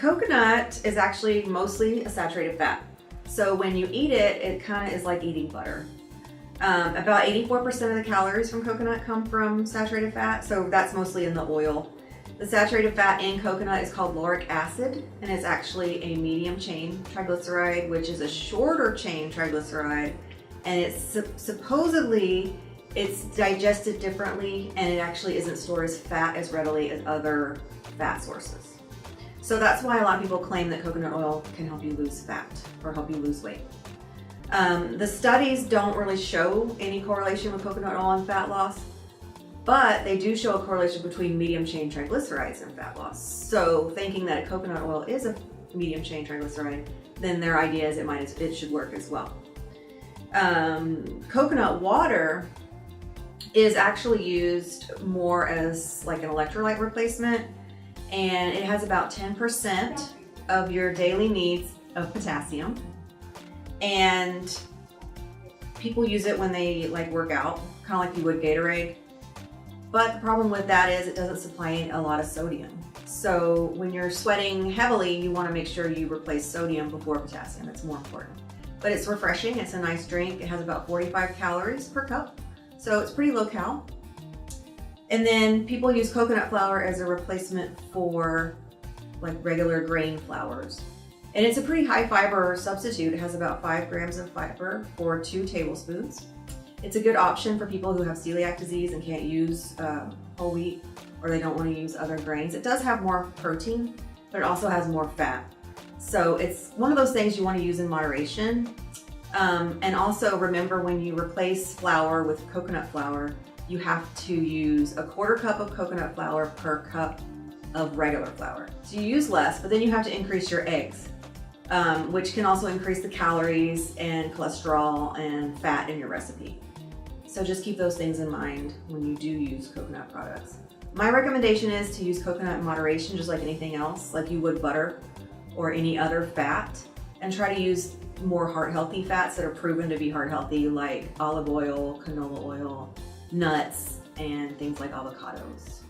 Coconut is actually mostly a saturated fat. So when you eat it, it kind of is like eating butter. About 84% of the calories from coconut come from saturated fat, so that's mostly in the oil. The saturated fat in coconut is called lauric acid, and it's actually a medium chain triglyceride, which is a shorter chain triglyceride, and it's supposedly it's digested differently, and it actually isn't stored as fat as readily as other fat sources. So that's why a lot of people claim that coconut oil can help you lose fat or help you lose weight. The studies don't really show any correlation with coconut oil and fat loss, but they do show a correlation between medium chain triglycerides and fat loss. So thinking that coconut oil is a medium chain triglyceride, then their idea is it should work as well. Coconut water is actually used more as like an electrolyte replacement, and it has about 10% of your daily needs of potassium. And people use it when they like work out, kind of like you would Gatorade. But the problem with that is it doesn't supply a lot of sodium. So when you're sweating heavily, you want to make sure you replace sodium before potassium. It's more important. But it's refreshing. It's a nice drink. It has about 45 calories per cup. So it's pretty low cal. And then people use coconut flour as a replacement for like regular grain flours. And it's a pretty high fiber substitute. It has about 5 grams of fiber for 2 tablespoons. It's a good option for people who have celiac disease and can't use whole wheat, or they don't want to use other grains. It does have more protein, but it also has more fat. So it's one of those things you want to use in moderation. And also remember, when you replace flour with coconut flour, you have to use a 1/4 cup of coconut flour per cup of regular flour. So you use less, but then you have to increase your eggs, which can also increase the calories and cholesterol and fat in your recipe. So just keep those things in mind when you do use coconut products. My recommendation is to use coconut in moderation, just like anything else, like you would butter or any other fat, and try to use more heart-healthy fats that are proven to be heart-healthy, like olive oil, canola oil, nuts, and things like avocados.